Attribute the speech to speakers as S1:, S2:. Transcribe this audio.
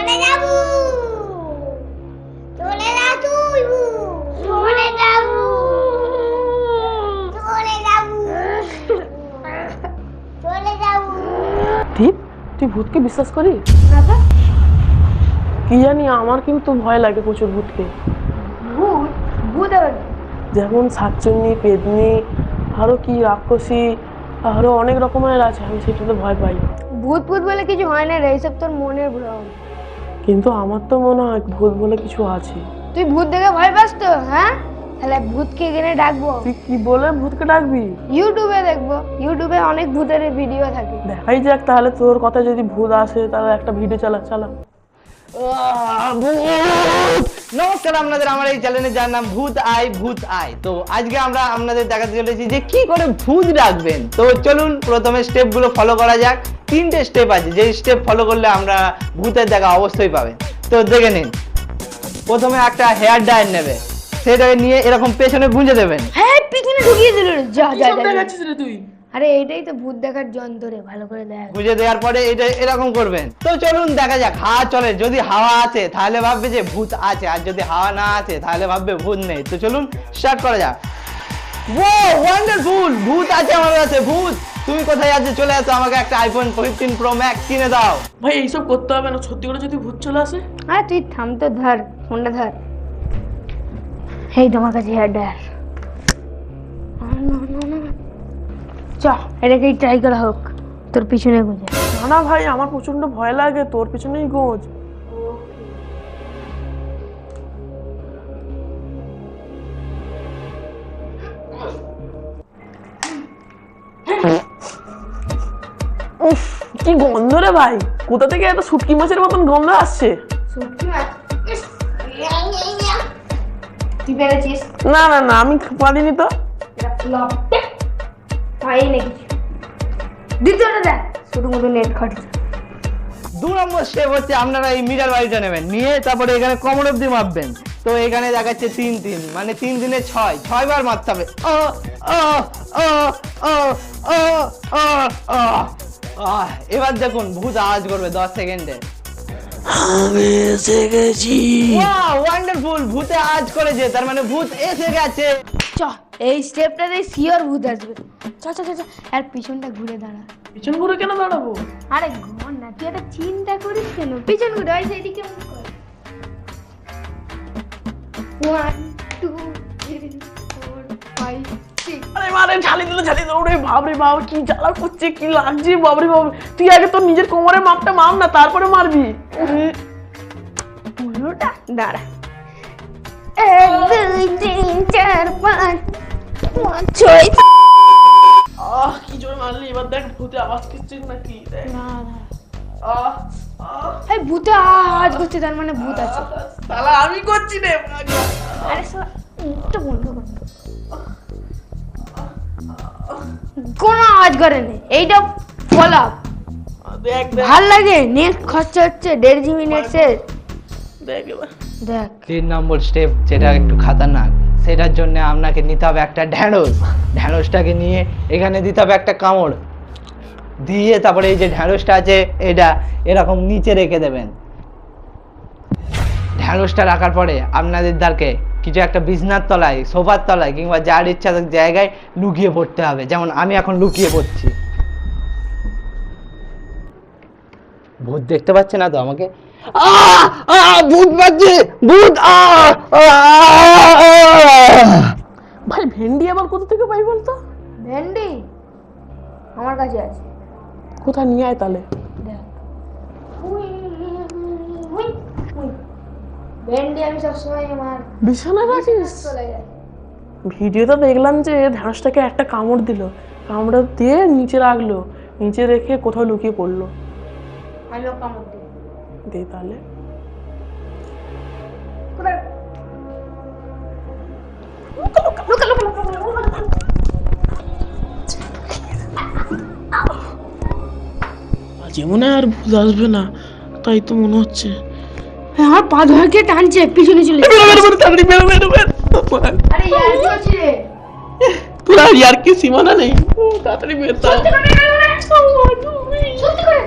S1: চলে যাব চলে যা তুই চলে যাব চলে যাব চলে যাব
S2: ঠিক তুই ভূতকে বিশ্বাস করিস
S1: না তো
S2: কি জানি আমার কিন্তু ভয় লাগে প্রচুর ভূতকে
S1: ভূত ভূত আবার
S2: যেমন শাকচুন্নি পেতনি আরো কি রাক্ষসী আরো অনেক রকমের আছে আমি সেটাতে ভয় পাই
S1: ভূত ভূত বলে কিছু হয় না রে এইসব তোর মনের ভ্রম
S2: কিন্তু আমার তো মনে হয় ভূত বলে কিছু আছে
S1: তুই ভূত দেখে ভয় পাস তো হ্যাঁ তাহলে ভূতকে এখানে ডাকবো
S2: তুই কি বলে ভূতকে ডাকবি
S1: ইউটিউবে দেখবো ইউটিউবে অনেক ভূতের ভিডিও থাকে
S2: দেখাই যাক তাহলে তোর কথা যদি ভূত আসে তাহলে একটা ভিডিও চালা
S3: নমস্কার আপনাদের আমার এই চ্যানেলে যার নাম ভূত আই তো আজকে আমরা আপনাদের দেখাতে চলেছি যে কি করে ভূত ডাকবেন তো চলুন প্রথমে স্টেপ গুলো ফলো করা যাক 3টে স্টেপ আছে যে স্টেপ ফলো করলে আমরা ভূতের দেখা অবশ্যই পাবেন তো দেখে নিন প্রথমে একটা হেয়ার ডায়ার নেবে সেটাকে নিয়ে এরকম পেছনে গুঁজে দেবেন
S1: হ্যাঁ পিছনে ঢুকিয়ে দিল রে যা যা যা।
S2: দেখাচ্ছিস রে তুই
S1: আরে এইটাই তো ভূত দেখার যন্ত্র রে ভালো করে দেখ
S3: গুঁজে দেওয়ার পরে এটা এরকম করবেন তো চলুন দেখা যাক হাওয়া চলে যদি হাওয়া আছে তাহলে ভাববে যে ভূত আছে আর যদি হাওয়া না আছে তাহলে ভাববে ভূত নেই তো চলুন স্টার্ট করা যাক ও ওয়ান্ডারফুল ভূত আছে আমার কাছে ভূত তুমি কোথায় আছে চলে আসো আমাকে একটা আইফোন 15 প্রো ম্যাক্স কিনে দাও
S2: ভাই এইসব করতে হবে না সত্যি করে যদি ভূত চলে আসে
S1: আরে তুই থাম তো ধর ফোনটা ধর এই তোমার কাছে হেয়ার ড্রায়ার চ এটাকে ট্রাই করা হোক তোর পিছনে গুঁজে
S2: না না ভাই আমার প্রচন্ড ভয় লাগে তোর পিছনেই গোজ উফ কি গন্ধ রে ভাই কোথা থেকে এত শুটকি মাছের মতন গন্ধ আসছে
S1: সত্যি মাছ তুই পেরেছিস
S2: না না না আমি পারিনি তো
S1: এটা ফ্লপ পাই নাকি দ্বিতীয়টা দেখ শুধু মতো নেট খাটছে
S3: 2 নম্বর স্টেপ হচ্ছে আপনারা এই মিটার বাড়িটা নেবেন নিয়ে তারপরে এখানে কমর অবধি মাপবেন তো এখানে দেখাচ্ছে 3 মানে 3 দিনে 6 বার মাপতে হবে এবার দেখুন ভূত আওয়াজ করবে 10 সেকেন্ডে
S2: আমি এসে গেছি
S3: ওয়াও ওয়ান্ডারফুল ভূতে আওয়াজ করেছে তার মানে ভূত এসে গেছে
S1: চ এই স্টেপটাতে শিওর ভূত আসবে চ চ চ চ আর পিছনটা ঘুরে দাঁড়া
S2: পিছন ঘুরে কেন দাঁড়াবো
S1: আরে ঘর না তুই একটা চিন্তা করিস কেন পিছন ঘুরে ওই সেদিকে মুখ কর 1 2 3 4 5 6
S2: আরে মারে ঝালি দিল ওরে বাপরে বাপ কি জ্বালা করছে কি লাগছে বাপরে বাপ তুই আগে তোর নিজের কোমরের মাপটা মাপ না তারপরে মারবি
S1: পুরোটা দাঁড়া 1 2 3 4 5 6
S2: কি জোরে মারলি এবার দেখ ভূতে আওয়াজ করছিস নাকি দেখ
S1: না না
S2: আহ
S1: এই ভূতে আওয়াজ করছে তার মানে ভূত আছে
S2: শালা আমি করছি রে
S1: আরে শালা মুখটা বন্ধ কর কোনো আওয়াজ করে না এইটা ফলো
S2: দেখ দেখ
S1: ভাল লাগে নেট খরচা হচ্ছে 1.5 GB নেট শেষ
S2: দেখ এবার
S1: দেখ
S3: 3 নম্বর স্টেপ যেটা একটু খাতারনাক সেটার জন্য আপনাকে নিতে হবে একটা ঢ্যাঁড়সটাকে নিয়ে এখানে দিতে হবে একটা কামড় দিয়ে তারপরে এই যে ঢ্যাঁড়সটা আছে এটা এরকম নিচে রেখে দেবেন ঢ্যাঁড়সটা রাখার পরে আপনাদের দ্বারকে কিছু একটা বিছনার তলায় সোফার তলায় কিংবা যার ইচ্ছা জায়গায় লুকিয়ে পড়তে হবে যেমন আমি এখন লুকিয়ে পড়ছি ভূত দেখতে পাচ্ছে না তো আমাকে ভূত পাচ্ছে ভূত
S2: ভাই ভেন্ডি আবার কোথা থেকে পাই বলতো
S1: ভেন্ডি আমার কাছে আছে
S2: কোথায় নিয়ে আয় তাহলে
S1: দেখ ভেন্ডি আমি সবসময় আমার
S2: বিছানা রাখিস
S1: চলে যায়
S2: ভিডিওতে দেখলাম যে ঢ্যাঁড়সটাকে একটা কামড় দিল কামড় দিয়ে নিচে রাখলো নিচে রেখে কোথাও লুকিয়ে পড়লো
S1: আমিও কামড় দিই
S2: দে তাহলে
S1: কোথায় লুকা লুকা লুকা
S2: আজ মনে হয় আর ভূত আসবে না তাই তো মনে হচ্ছে
S1: আমার পা ধরকে টানছে পিছনে চলে আরে ইয়ার কি হচ্ছে রে
S2: তোর আর ইয়ার কি সীমানা নেই তাড়াতাড়ি বের
S1: সত্যি করে